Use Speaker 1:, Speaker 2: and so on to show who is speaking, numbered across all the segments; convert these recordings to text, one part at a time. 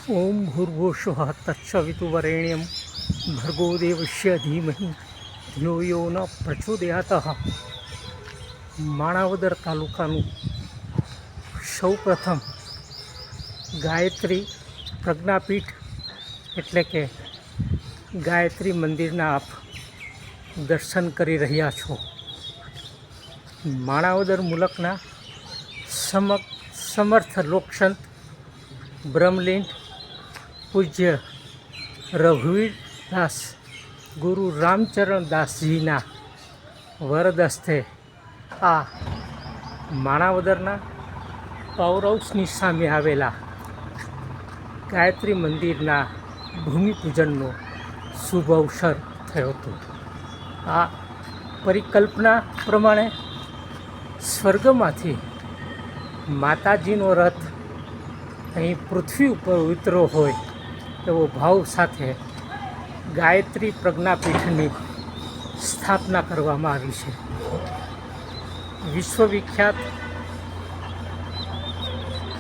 Speaker 1: ओम भूर्भुवस्सुः तत्सवितुर्वरेण्यं भर्गो देवस्य धीमहि धियो यो न प्रचोदयातः। માણાવદર તાલુકાનું સૌપ્રથમ ગાયત્રી પ્રજ્ઞાપીઠ એટલે કે ગાયત્રી મંદિરના આપ દર્શન કરી રહ્યા છો। માણાવદર મુલકના સમર્થ લોકસંત બ્રહ્મલીન પૂજ્ય રઘુવીરદાસ ગુરુ રામચરણ દાસજીના વરદ હસ્તે આ માણાવદરના પાવરહાઉસની સામે આવેલા ગાયત્રી મંદિરના ભૂમિપૂજનનો શુભ અવસર થયો હતો। આ પરિકલ્પના પ્રમાણે સ્વર્ગમાંથી માતાજીનો રથ અહીં પૃથ્વી ઉપર ઉતર્યો હોય એવો ભાવ સાથે ગાયત્રી પ્રજ્ઞાપીઠની સ્થાપના કરવામાં આવી છે। વિશ્વવિખ્યાત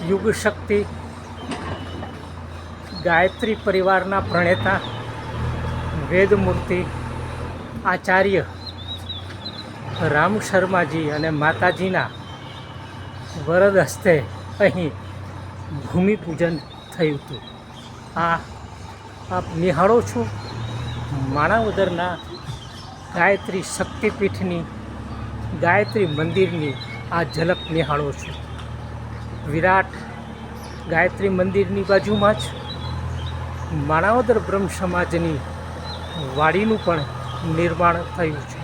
Speaker 1: યુગ શક્તિ ગાયત્રી પરિવારના પ્રણેતા વેદમૂર્તિ આચાર્ય રામ શર્માજી અને માતાજીના વરદ હસ્તે અહીં ભૂમિપૂજન થયું હતું। આપ નિહાળો છો માણાવદરના ગાયત્રી શક્તિપીઠની ગાયત્રી મંદિરની આ ઝલક નિહાળો છો। વિરાટ ગાયત્રી મંદિરની બાજુમાં જ માણાવદર બ્રહ્મ સમાજની વાડીનું પણ નિર્માણ થયું છે।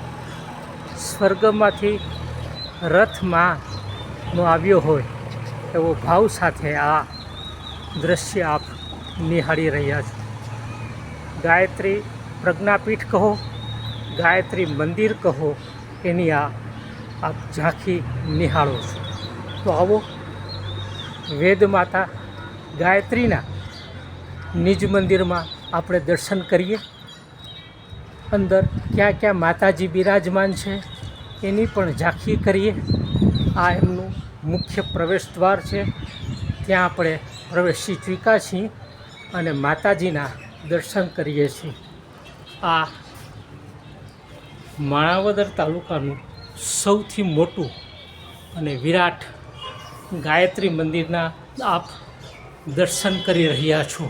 Speaker 1: સ્વર્ગમાંથી રથમાંનો આવ્યો હોય એવો ભાવ સાથે આ દૃશ્ય આપ નિહાળી રહ્યા છો। ગાયત્રી પ્રજ્ઞાપીઠ કહો, ગાયત્રી મંદિર કહો, એની આપ ઝાંખી નિહાળો છો। તો આવો વેદ માતા ગાયત્રીના નિજ મંદિરમાં આપણે દર્શન કરીએ। અંદર ક્યાં ક્યાં માતાજી બિરાજમાન છે એની પણ ઝાંખી કરીએ। આ એમનું મુખ્ય પ્રવેશ દ્વાર છે, ત્યાં આપણે પ્રવેશી ચૂક્યા છીએ અને માતાજીના દર્શન કરીએ છીએ। આ માણાવદર તાલુકાનું સૌથી મોટું અને વિરાટ ગાયત્રી મંદિરના આપ દર્શન કરી રહ્યા છો।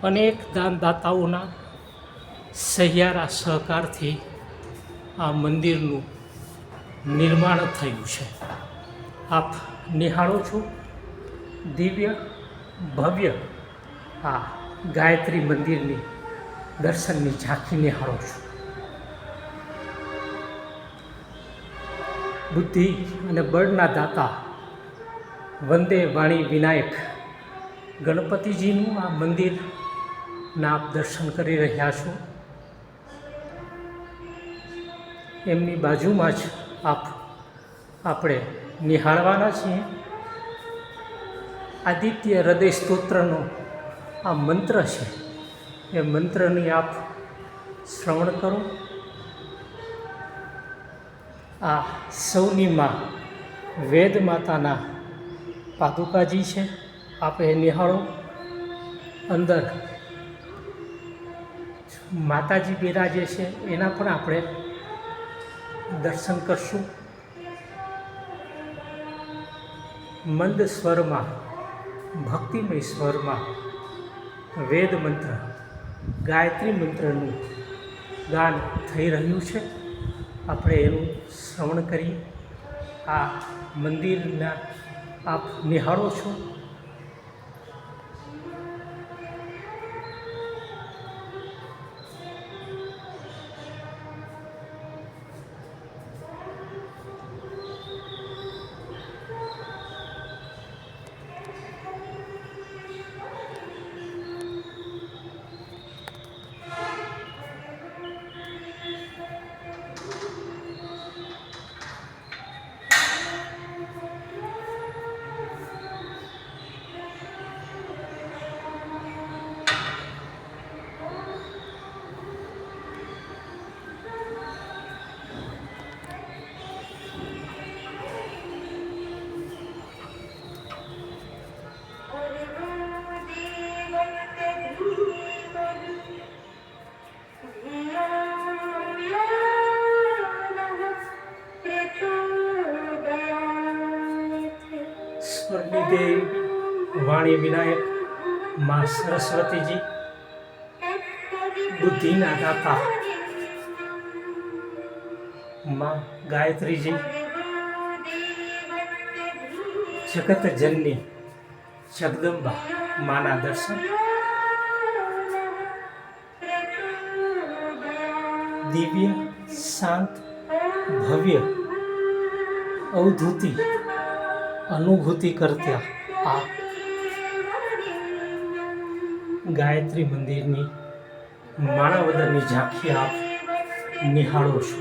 Speaker 1: અનેક દાનદાતાઓના સહિયારા સહકારથી આ મંદિરનું નિર્માણ થયું છે। આપ નિહાળો છો દિવ્ય ભવ્ય આ ગાયત્રી મંદિરની દર્શનની ઝાંખી નિહાળો છો। બુદ્ધિ અને બળના દાતા વંદે વાણી વિનાયક ગણપતિજીનું આ મંદિરના આપ દર્શન કરી રહ્યા છો। એમની બાજુમાં જ આપણે નિહાળવાના છીએ આદિત્ય હૃદય સ્તોત્રનો આ મંત્ર છે, એ મંત્રની આપ શ્રવણ કરો। આ સૌની માં વેદ માતાના પાદુકાજી છે, આપ એ નિહાળો। અંદર માતાજી બિરાજે છે એના પણ આપણે દર્શન કરશું। મંદ સ્વરમાં ભક્તિમય સ્વરમાં વેદ મંત્ર ગાયત્રી મંત્રનું ગાન થઈ રહ્યું છે, આપણે એનું શ્રવણ કરીએ। આ મંદિરના આપ નિહાળો છો। શ્રીદેવી વાણી વિનાયક, મા સરસ્વતીજી, બુદ્ધિના દાતા મા ગાયત્રીજી, જગત જનની જગદંબા માના દર્શન, દિવ્ય શાંત ભવ્ય અવધૂતિ અનુભૂતિ કરતા આ ગાયત્રી મંદિરની માણાવદરની ઝાંખી આપ નિહાળો છો.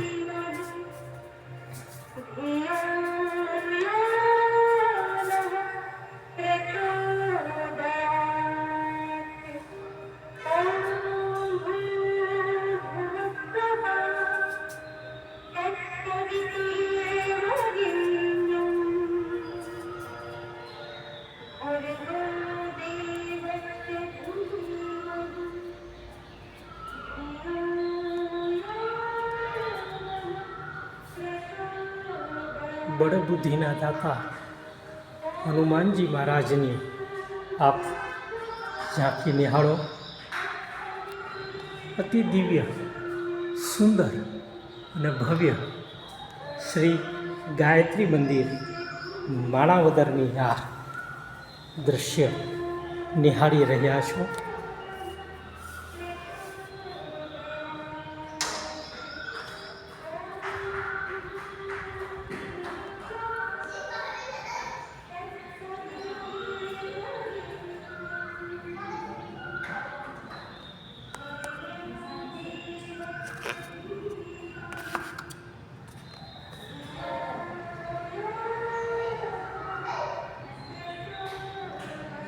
Speaker 1: બળ બુદ્ધિના દાતા હનુમાનજી મહારાજની આપ ઝાંખી નિહાળો. અતિ દિવ્ય સુંદર અને ભવ્ય શ્રી ગાયત્રી મંદિર માણાવદરની આ દૃશ્ય નિહાળી રહ્યા છો.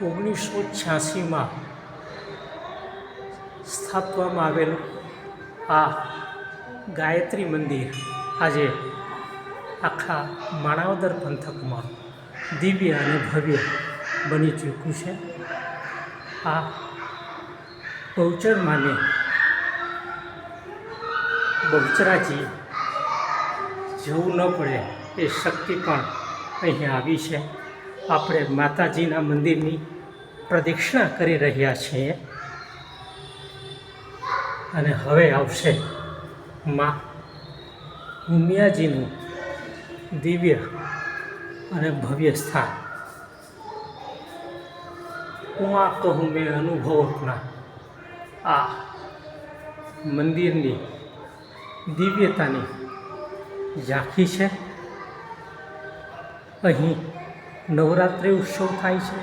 Speaker 1: ઓગણીસો 86માં સ્થાપવામાં આવેલું આ ગાયત્રી મંદિર આજે આખા માણાવદર પંથકમાં દિવ્ય અને ભવ્ય બની ચૂક્યું છે. આ બહુચર માને બહુચરાજી જવું ન પડે એ શક્તિ પણ અહીં આવી છે. આપણે માતાજીના મંદિરની પ્રદક્ષિણા કરી રહ્યા છીએ અને હવે આવશે મા ઉમિયાજીનું દિવ્ય અને ભવ્ય સ્થાન. હું આ કહું મેં અનુભવ આપના આ મંદિરની દિવ્યતાની ઝાંખી છે. અહીં નવરાત્રિ ઉત્સવ થાય છે.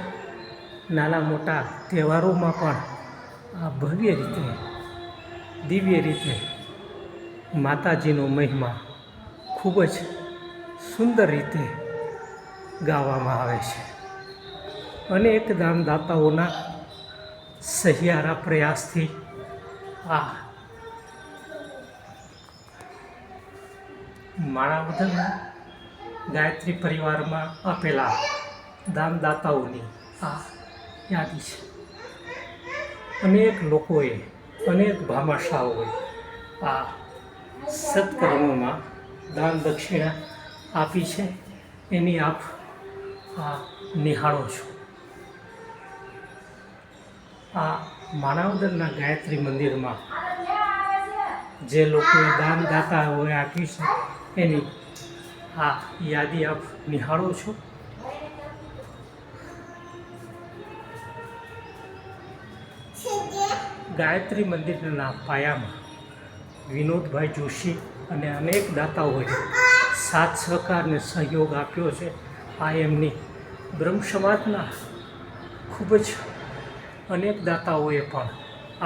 Speaker 1: નાના મોટા તહેવારોમાં પણ આ ભવ્ય રીતે દિવ્ય રીતે માતાજીનો મહિમા ખૂબ જ સુંદર રીતે ગાવામાં આવે છે. અનેક દાનદાતાઓના સહિયારા પ્રયાસથી આ માણાવદરના ગાયત્રી પરિવારમાં આપેલા દાનદાતાઓની આ યાદી છે. અનેક લોકોએ અનેક ભામાશાઓએ આ સત્કર્મોમાં દાન દક્ષિણા આપી છે. એની આપ આ નિહાળો છો. આ માણાવદરના ગાયત્રી મંદિરમાં જે લોકોએ દાનદાતાઓએ આપી છે એની આ યાદી આપ નિહાળો છો. ગાયત્રી મંદિરના પાયામાં વિનોદભાઈ જોશી અને અનેક દાતાઓએ સાથ સહકાર અને સહયોગ આપ્યો છે. આ એમની બ્રહ્મ સમાજના ખૂબ જ અનેક દાતાઓએ પણ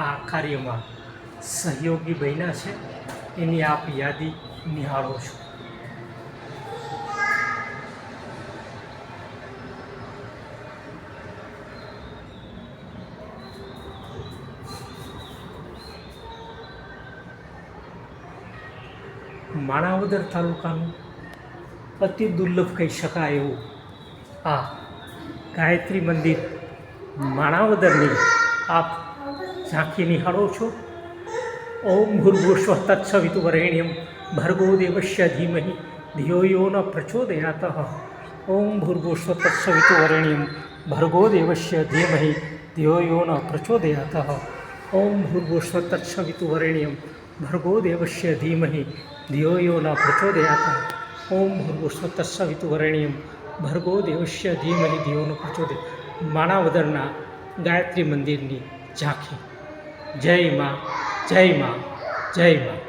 Speaker 1: આ કાર્યમાં સહયોગી બન્યા છે. એની આપ યાદી નિહાળો છો. માણાવદર તાલુકાનું અતિ દુર્લભ કહી શકાય એવું આ ગાયત્રી મંદિર માણાવદરની આપ ઝાંખી નિહાળો છો. ઓમ ભૂર્ભુવસ્સુઃ તત્સવિતુર્વરેણ્યં ભર્ગો દેવસ્ય ધીમહિ ધિયો યો ન પ્રચોદયાત. ઓમ ભૂર્ભુવસ્સુઃ તત્સવિતુર્વરેણ્યમ ભર્ગો દેવસ્ય ધીમહિ ધિયો યો ન પ્રચોદયાત. ઓમ ભૂર્ભુવસ્સુઃ તત્સવિતુર્વરેણ્યમ ભર્ગો દેવસ્ય ધીમહિ ધિયો યો ન પ્રચોદયાત. ઓમ ભૂર્ભુવસ્સુઃ તત્સવિતુર્વરેણ્યમ ભર્ગો દેવસ્ય ધીમહિ ધિયો ન પ્રચોદયાત. માણાવદરના ગાયત્રી મંદિરની ઝાંખી. જય માં, જય માં, જય માં.